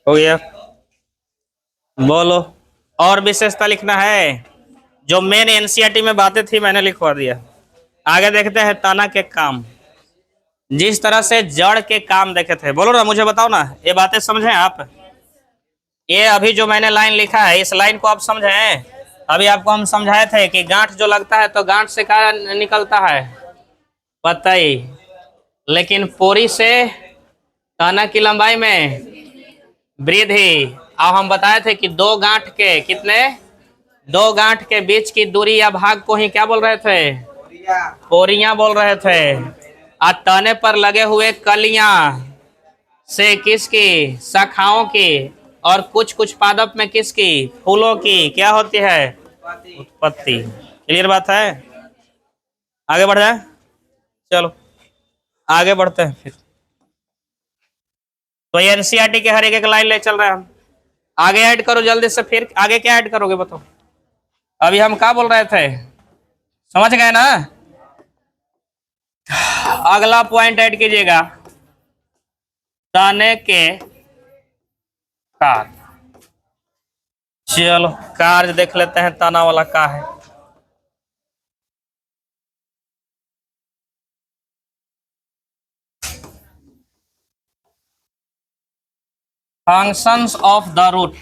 हो गया, बोलो। और विशेषता लिखना है, जो मेन एनसीईआरटी में बातें थी मैंने लिखवा दिया। आगे देखते हैं तना के काम। जिस तरह से जड़ के काम देखे थे, बोलो ना, मुझे बताओ ना, ये बातें समझे आप? ये अभी जो मैंने लाइन लिखा है इस लाइन को आप समझे? अभी आपको हम समझाए थे कि गांठ जो लगता है तो गांठ से क्या निकलता है पतई, लेकिन पोरी से तना की लंबाई में वृद्धि। अब हम बताए थे कि दो गांठ के कितने, दो गांठ के बीच की दूरी या भाग को ही क्या बोल रहे थे? पोरियां बोल रहे थे। और तने पर लगे हुए कलियां से किसकी? शाखाओं की। और कुछ कुछ पादप में किसकी? फूलों की क्या होती है? उत्पत्ति। क्लियर बात है? आगे बढ़ जाए, चलो आगे बढ़ते हैं फिर। तो ये एनसीईआरटी के हर एक लाइन ले चल रहे हैं हम। आगे ऐड करो जल्दी से, फिर आगे क्या ऐड करोगे बताओ? अभी हम क्या बोल रहे थे, समझ गए ना? अगला पॉइंट ऐड कीजिएगा, तने के कार्य। चलो कार्य देख लेते हैं, तना वाला का है। Functions of the root,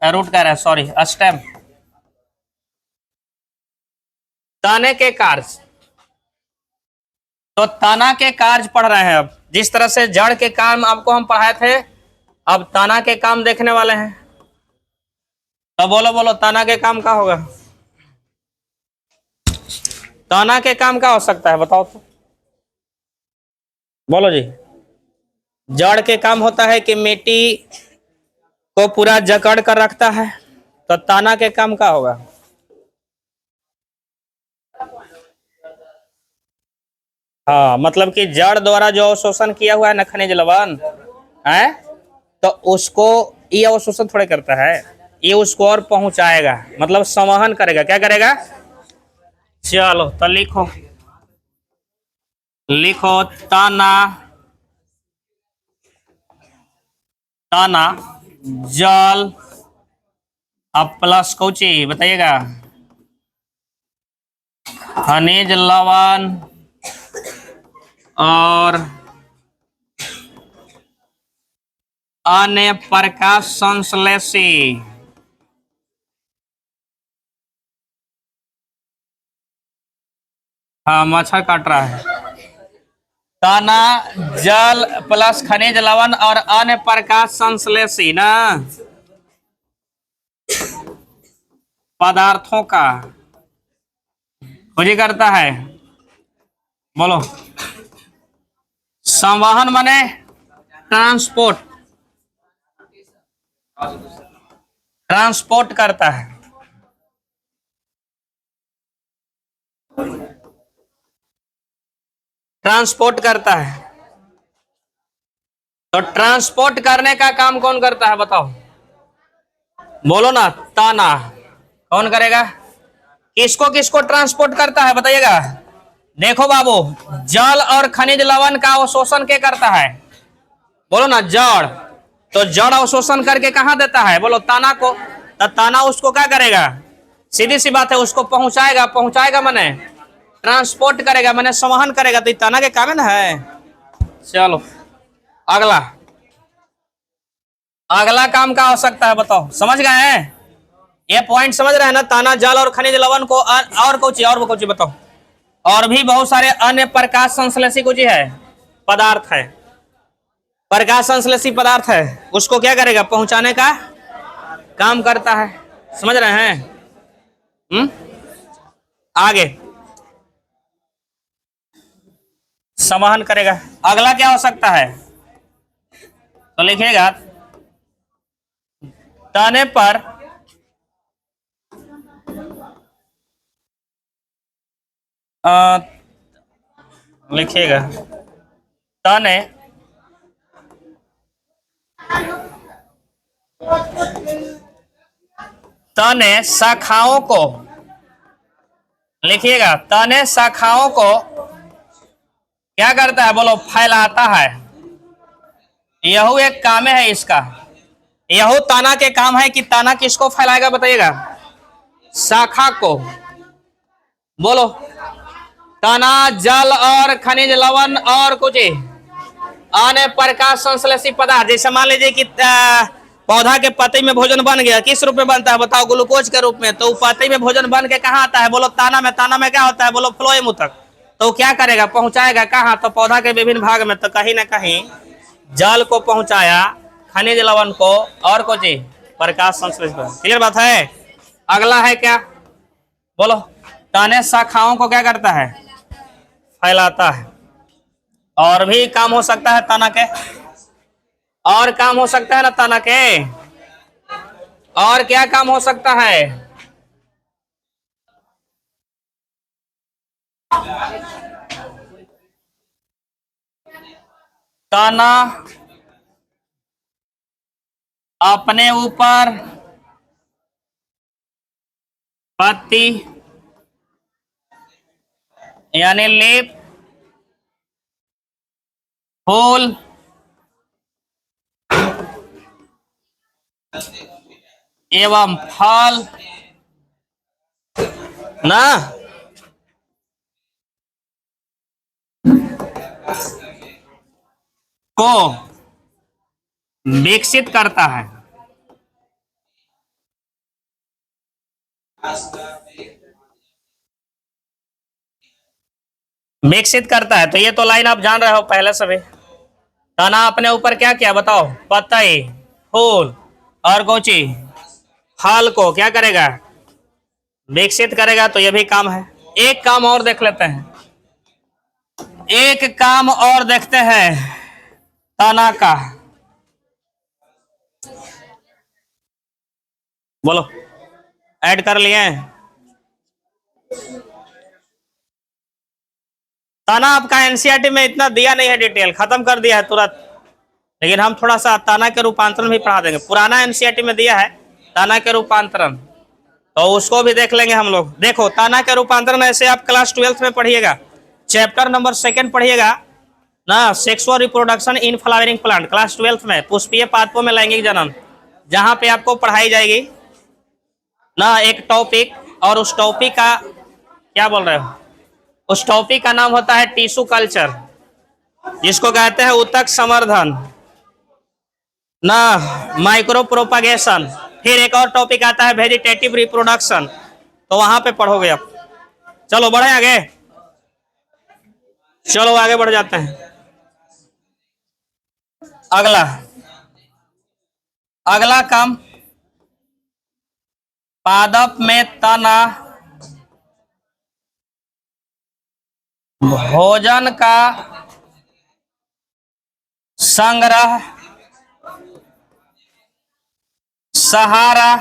root कह रहे हैं, सॉरी, स्टेम। तने के कार्य, तो तना के कार्य पढ़ रहे हैं अब। जिस तरह से जड़ के काम आपको हम पढ़ाए थे, अब तना के काम देखने वाले हैं। तो बोलो बोलो, तना के काम का होगा? तना के काम का हो सकता है बताओ तो, बोलो जी। जड़ के काम होता है कि मिट्टी को पूरा जकड़ कर रखता है, तो तना के काम का होगा? हाँ, मतलब कि जड़ द्वारा जो अवशोषण किया हुआ है ना खनिज लवण है, तो उसको ये अवशोषण थोड़े करता है, ये उसको और पहुंचाएगा, मतलब संवहन करेगा। क्या करेगा? चलो तो लिखो, लिखो तना, तना जल, अब प्लस कौची बताइएगा? खनिज लवण और अन्य प्रकाश संश्लेषी। हाँ, मच्छर काट रहा है। तना जल प्लस खनिज लवण और अन्य प्रकाश संश्लेषी ना पदार्थों का खोजी करता है। बोलो, संवहन माने ट्रांसपोर्ट, ट्रांसपोर्ट करता है। ट्रांसपोर्ट करता है, तो ट्रांसपोर्ट करने का काम कौन करता है बताओ? बोलो ना, तना। कौन करेगा? किसको किसको ट्रांसपोर्ट करता है बताइएगा? देखो बाबू, जल और खनिज लवण का अवशोषण क्या करता है? बोलो ना, जड़। तो जड़ अवशोषण करके कहां देता है? बोलो, तना को। तो तना उसको क्या करेगा? सीधी सी बात है, उसको पहुंचाएगा। पहुंचाएगा माने ट्रांसपोर्ट करेगा, माने संवहन करेगा। तो तना के काम है ना है। चलो अगला, अगला काम का हो सकता है बताओ? समझ गए हैं ये पॉइंट? समझ रहे हैं ना? तना जल और खनिज लवण को और कुछ बताओ? और भी बहुत सारे अन्य प्रकाश संश्लेषी कुछ है, पदार्थ है, प्रकाश संश्लेषी पदार्थ है, उसको क्या करेगा? पहुंचाने का काम करता है। समझ रहे हैं? आगे संवहन करेगा। अगला क्या हो सकता है? तो लिखिएगा तने पर लिखिएगा तने तने शाखाओं को, लिखिएगा तने शाखाओं को क्या करता है? बोलो, फैलाता है। यह एक काम है इसका। यह तना के काम है कि तना किसको फैलाएगा बताइएगा? शाखा को। बोलो, तना जल और खनिज लवण और कुछ अन्य प्रकाश संश्लेषी पदार्थ। जैसे मान लीजिए कि पौधा के पत्ती में भोजन बन गया, किस रूप में बनता है बताओ? ग्लूकोज के रूप में। तो पत्ती में भोजन बन के कहाँ आता है? बोलो, ताना में। ताना में क्या होता है? बोलो, फ्लोएम तक। तो क्या करेगा? पहुंचाएगा कहाँ? तो पौधा के विभिन्न भाग में। तो कहीं ना कहीं जल को पहुंचाया, खनिज लवण को, और कुछ प्रकाश संश्लेषण। क्लियर बात है? अगला है क्या? बोलो, तने शाखाओं को क्या करता है? फैलाता है। और भी काम हो सकता है तना के, और काम हो सकता है ना तना के। और क्या काम हो सकता है? तना अपने ऊपर पत्ती यानी लीफ, फूल एवं फल ना को विकसित करता है। विकसित करता है। तो ये तो लाइन आप जान रहे हो पहले से भी। तना अपने ऊपर क्या क्या बताओ? पत्ती, फूल और गोची, फल को क्या करेगा? विकसित करेगा। तो ये भी काम है। एक काम और देख लेते हैं। एक काम और देखते हैं तना का। बोलो, ऐड कर लिए? तना आपका एनसीईआरटी में इतना दिया नहीं है, डिटेल खत्म कर दिया है तुरंत। लेकिन हम थोड़ा सा तना के रूपांतरण भी पढ़ा देंगे। पुराना एनसीईआरटी में दिया है तना के रूपांतरण, तो उसको भी देख लेंगे हम लोग। देखो, तना के रूपांतरण ऐसे आप क्लास 12th में पढ़िएगा, चैप्टर नंबर 2 पढ़िएगा ना, sexual reproduction in flowering plant, class 12th में, पुष्पीय पादपों में लैंगिक जनन, जहां पे आपको पढ़ाई जाएगी ना एक टॉपिक। और उस टॉपिक का क्या बोल रहे हो? उस टॉपिक का नाम होता है टिश्यू कल्चर, जिसको कहते हैं ऊतक संवर्धन ना, माइक्रो प्रोपागेशन। फिर एक और टॉपिक आता है वेजिटेटिव रिप्रोडक्शन, तो वहां पे पढ़ोगे आप। चलो बढ़े आगे, चलो आगे बढ़ जाते हैं। अगला अगला काम, पादप में तना भोजन का संग्रह, सहारा,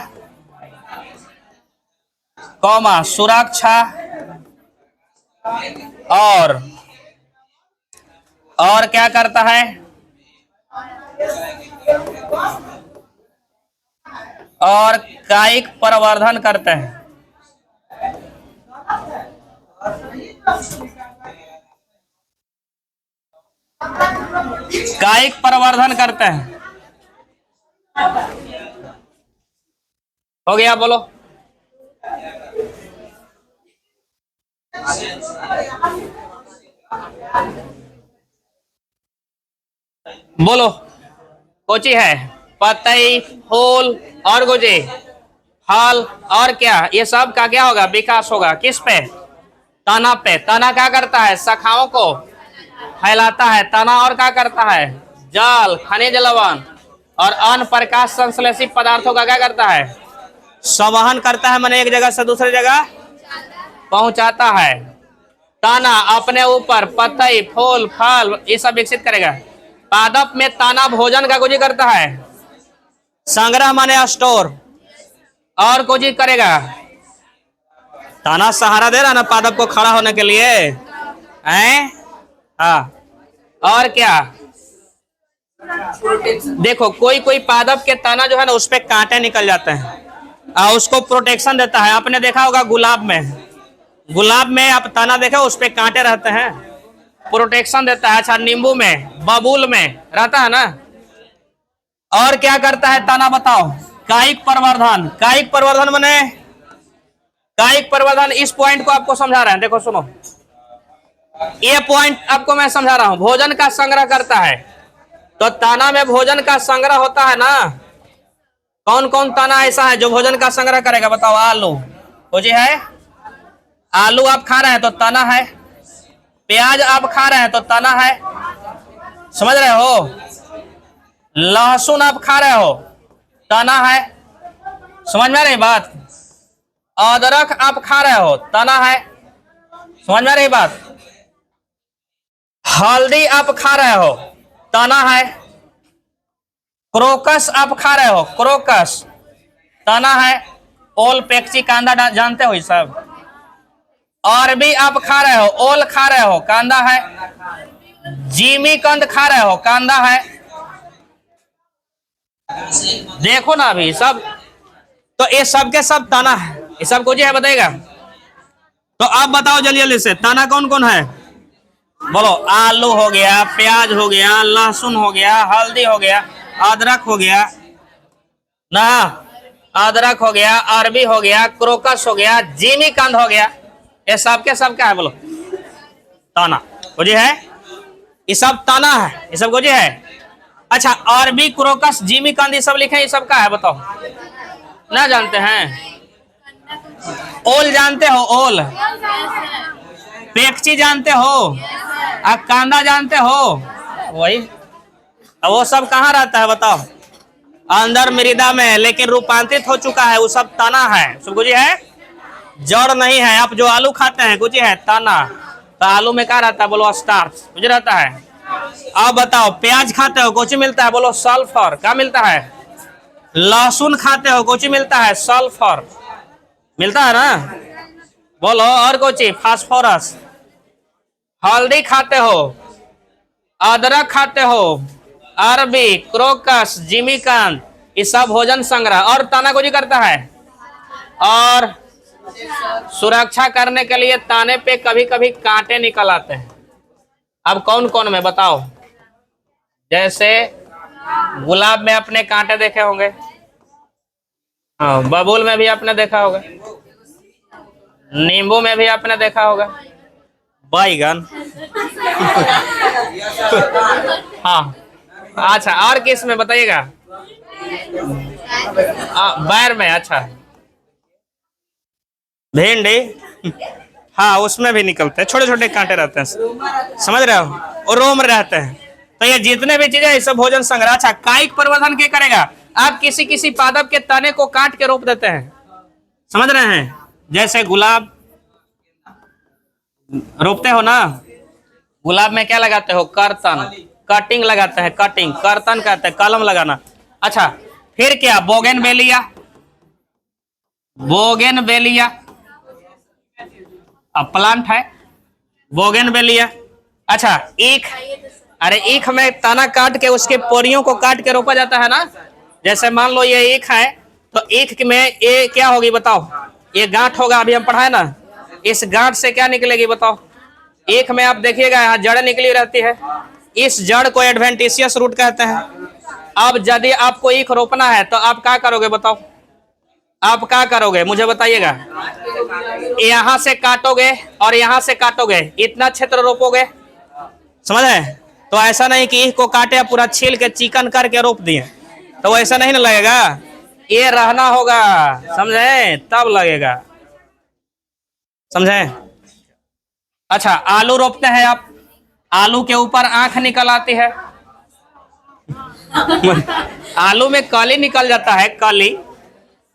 कौमा सुरक्षा और क्या करता है? और कायिक प्रवर्धन करते हैं। कायिक प्रवर्धन करते हैं। हो गया? बोलो, बोलो, कोची है? पत्ती, फूल और गोजी, फल और क्या? ये सब का क्या होगा? विकास होगा। किस पे? तना पे। तना क्या करता है? शाखाओं को फैलाता है। तना और क्या करता है? जल, खनिज लवण और अन्य प्रकाश संश्लेषी पदार्थों का क्या करता है? संवहन करता है माने एक जगह से दूसरी जगह पहुंचाता है। तना अपने ऊपर पतई फूल फल ये सब विकसित करेगा। पादप में तना भोजन का कुछ करता है, संग्रह माने स्टोर, और कुछ करेगा। तना सहारा दे रहा ना पादप को खड़ा होने के लिए, हैं? हाँ, और क्या? देखो कोई कोई पादप के तना जो है ना उस पे कांटे निकल जाते हैं और उसको प्रोटेक्शन देता है। आपने देखा होगा गुलाब में आप तना देखो उस पे कांटे रहते हैं, प्रोटेक्शन देता है। अच्छा, नींबू में बबूल में रहता है ना। और क्या करता है तना बताओ? कायिक प्रवर्धन। कायिक प्रवर्धन माने कायिक प्रवर्धन, इस पॉइंट को आपको समझा रहे हैं, देखो सुनो, ये पॉइंट आपको मैं समझा रहा हूं। भोजन का संग्रह करता है, तो तना में भोजन का संग्रह होता है ना। कौन कौन तना ऐसा है जो भोजन का संग्रह करेगा बताओ? आलू, खोजी है, आलू आप खा रहे हैं तो तना है, प्याज आप खा रहे हैं तो तना है, समझ रहे हो? लहसुन आप खा रहे हो, तना है, समझ में आ रही बात? अदरक आप खा रहे हो, तना है, समझ में आ रही बात? हल्दी आप खा रहे हो, तना है। क्रोकस आप खा रहे हो, क्रोकस तना है। ओल पेक्सी कांदा जानते हो ये सब। और भी आप खा रहे हो, ओल खा रहे हो, कांदा है। जीमी कंद खा रहे हो, कांदा है। देखो ना अभी सब, तो ये सब के सब तना है। ये सब कुछ है बताएगा? तो आप बताओ जल्दी जल्दी से, तना कौन कौन है बोलो? आलू हो गया, प्याज हो गया, लहसुन हो गया, हल्दी हो गया, अदरक हो गया ना, अदरक हो गया, अरबी हो गया, क्रोकस हो गया, जीमी कंद हो गया। ये सब के सब क्या है बोलो? तना। कुछ है, ये सब तना है, ये सब कुछ है। अच्छा, अरबी क्रोकस जीमी कंद ये सब लिखे, ये सब का है बताओ? ना जानते हैं? ओल जानते हो? ओल पेक्ची जानते हो? कांदा जानते हो? वही, वो सब कहाँ रहता है बताओ? अंदर मृदा में, लेकिन रूपांतरित हो चुका है, वो सब तना है। सब कुछ है, जड़ नहीं है। आप जो आलू खाते हैं कुछ है तना, तो आलू में क्या रहता है बोलो? स्टार्च कुछ रहता है। अब बताओ, प्याज खाते हो कुछ मिलता है बोलो? सल्फर। क्या मिलता है? लहसुन खाते हो कुछ मिलता है? सल्फर मिलता है ना, बोलो? और कुछ? फास्फोरस। हल्दी खाते हो, अदरक खाते हो, अरबी, क्रोकस, जिमीकंद, ये सब भोजन संग्रह। और तना कुछ करता है, और सुरक्षा करने के लिए ताने पे कभी कभी कांटे निकल आते हैं। अब कौन कौन में बताओ? जैसे गुलाब में अपने कांटे देखे होंगे, हाँ, बबूल में भी आपने देखा होगा, नींबू में भी आपने देखा होगा, बैगन हाँ। अच्छा, और किस में बताइएगा? बैर में। अच्छा, भिंडी, हाँ, उसमें भी निकलते हैं, छोटे छोटे कांटे रहते हैं, समझ रहे हो? और रोम रहते हैं। तो ये जितने भी चीजें, सब भोजन संग्रह। अच्छा, कायिक प्रवर्धन क्या करेगा? आप किसी किसी पादप के तने को काट के रोप देते हैं, समझ रहे हैं? जैसे गुलाब रोपते हो ना, गुलाब में क्या लगाते हो? कर्तन, कटिंग लगाते हैं, कटिंग, कर्तन कहते हैं, कलम लगाना। अच्छा, फिर क्या? बोगेनवेलिया, बोगेनवेलिया अब प्लांट है, बोगेनवेलिया। अच्छा, ईख, अरे ईख में तना काट के उसके पोरियों को काट के रोपा जाता है ना। जैसे मान लो ये ईख है, तो ईख में ये क्या होगी बताओ? ये गांठ होगा, अभी हम पढ़ाए ना। इस गांठ से क्या निकलेगी बताओ? ईख में आप देखिएगा यहाँ जड़ निकली रहती है, इस जड़ को एडवेंटिशियस रूट कहते हैं। अब यदि आपको ईख रोपना है तो आप क्या करोगे बताओ? आप क्या करोगे मुझे बताइएगा? यहाँ से काटोगे और यहाँ से काटोगे, इतना क्षेत्र रोपोगे, समझ रहे? तो ऐसा नहीं कि ईख को काटे पूरा छील के चिकन करके रोप दिए, तो ऐसा नहीं ना लगेगा। ये रहना होगा, समझे? तब लगेगा, समझे? अच्छा, आलू रोपते हैं आप, आलू के ऊपर आंख निकल आती है आलू में कली निकल जाता है, कली।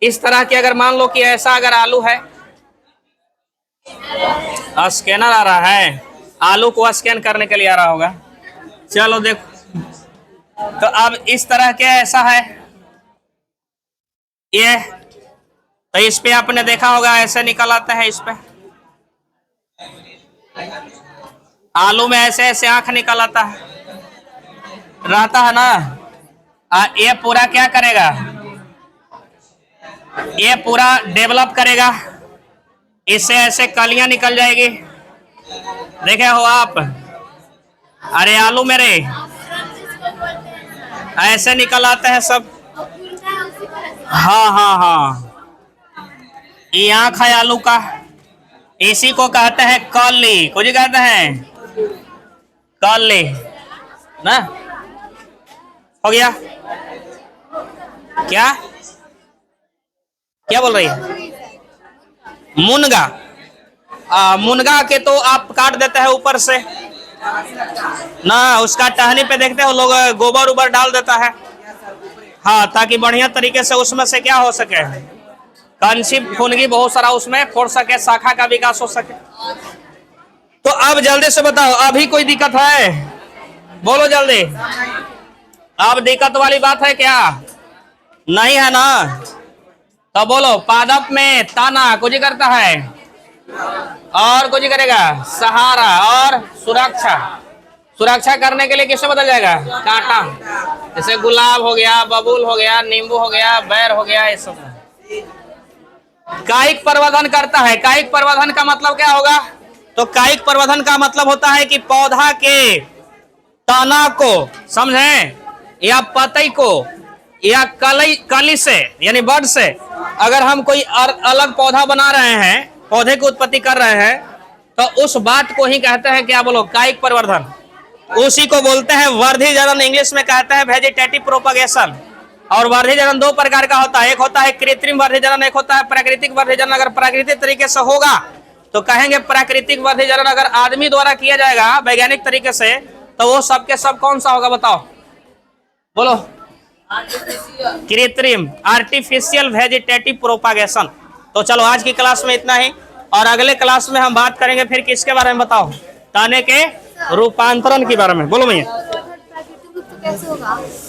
इस तरह की अगर मान लो कि ऐसा अगर आलू है, स्कैनर आ रहा है, आलू को स्कैन करने के लिए आ रहा होगा। चलो देखो, तो अब इस तरह के ऐसा है ये, तो इस पे आपने देखा होगा ऐसे निकल आता है, इस पे आलू में ऐसे ऐसे आंख निकल आता है, रहता है ना। ये पूरा क्या करेगा, ये पूरा डेवलप करेगा, इससे ऐसे कलियां निकल जाएगी, देखे हो आप। अरे आलू मेरे ऐसे निकल आते हैं सब। हाँ हाँ हाँ, ये आंख है आलू का, इसी को कहते हैं कली, कुछ कहते हैं कली ना। हो गया क्या, क्या बोल रही है? मुनगा, मुनगा के तो आप काट देते हैं ऊपर से ना, उसका टहनी पे देखते हो लोग गोबर उबर डाल देता है, हाँ, ताकि बढ़िया तरीके से उसमें से क्या हो सके, कंची फुनगी बहुत सारा उसमें फोड़ सके, शाखा का विकास हो सके। तो अब जल्दी से बताओ, अभी कोई दिक्कत है? बोलो जल्दी। अब दिक्कत वाली बात है क्या? नहीं है ना? तो बोलो, पादप में ताना कुछ करता है और कुछ करेगा सहारा और सुरक्षा। सुरक्षा करने के लिए किससे बदल जाएगा? कांटा। जैसे गुलाब हो गया, बबूल हो गया, नींबू हो गया, बैर हो गया, ये सब। कायिक प्रवर्धन करता है। कायिक प्रवर्धन का मतलब क्या होगा? तो कायिक प्रवर्धन का मतलब होता है कि पौधा के तना को, समझे, या पतई को, या कली से यानी बड से अगर हम कोई अलग पौधा बना रहे हैं, पौधे की उत्पत्ति कर रहे हैं, तो उस बात को ही कहते हैं क्या? बोलो, कायिक प्रवर्धन। उसी को बोलते हैं वर्धी जनन, इंग्लिश में कहते हैं वेजिटेटिव प्रोपगेशन। और वर्धी जनन दो प्रकार का होता है, एक होता है कृत्रिम वर्धी जनन, एक होता है प्राकृतिक वर्धी जनन। अगर प्राकृतिक तरीके से होगा तो कहेंगे प्राकृतिक वर्धी जनन। अगर आदमी द्वारा किया जाएगा वैज्ञानिक तरीके से, तो वो सबके सब कौन सा होगा? बताओ, बोलो। कृत्रिम, आर्टिफिशियल वेजिटेटिव प्रोपागेशन। तो चलो आज की क्लास में इतना ही, और अगले क्लास में हम बात करेंगे फिर किसके बारे में? बताओ, तने के रूपांतरण के बारे में। बोलो भैया,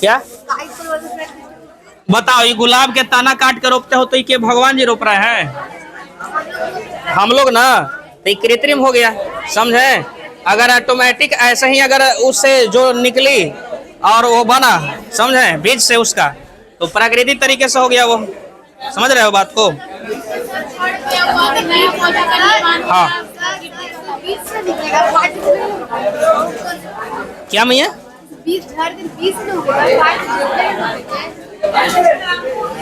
क्या बताओ? ये गुलाब के तना काट के रोपते हो तो ये भगवान जी रोप रहे हैं हम लोग ना, तो ये कृत्रिम हो गया, समझे। अगर ऑटोमेटिक ऐसे ही अगर उससे जो निकली और वो बना, समझे, बीज से उसका, तो प्राकृतिक तरीके से हो गया वो। समझ रहे हो बात को? हाँ, क्या मैया?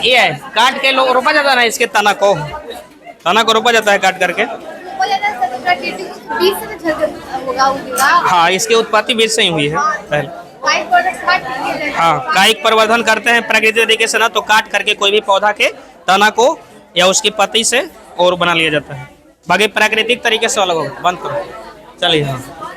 ये काट के लोग रोपा जाता है ना, इसके तना को रोपा जाता है काट करके। हाँ, इसकी उत्पत्ति बीज से ही हुई है पहले। हाँ, कायिक प्रवर्धन करते हैं प्राकृतिक तरीके से ना, तो काट करके कोई भी पौधा के तना को या उसकी पत्ती से और बना लिया जाता है। बाकी प्राकृतिक तरीके से अलग होगा। बंद करो, चलिए। हाँ।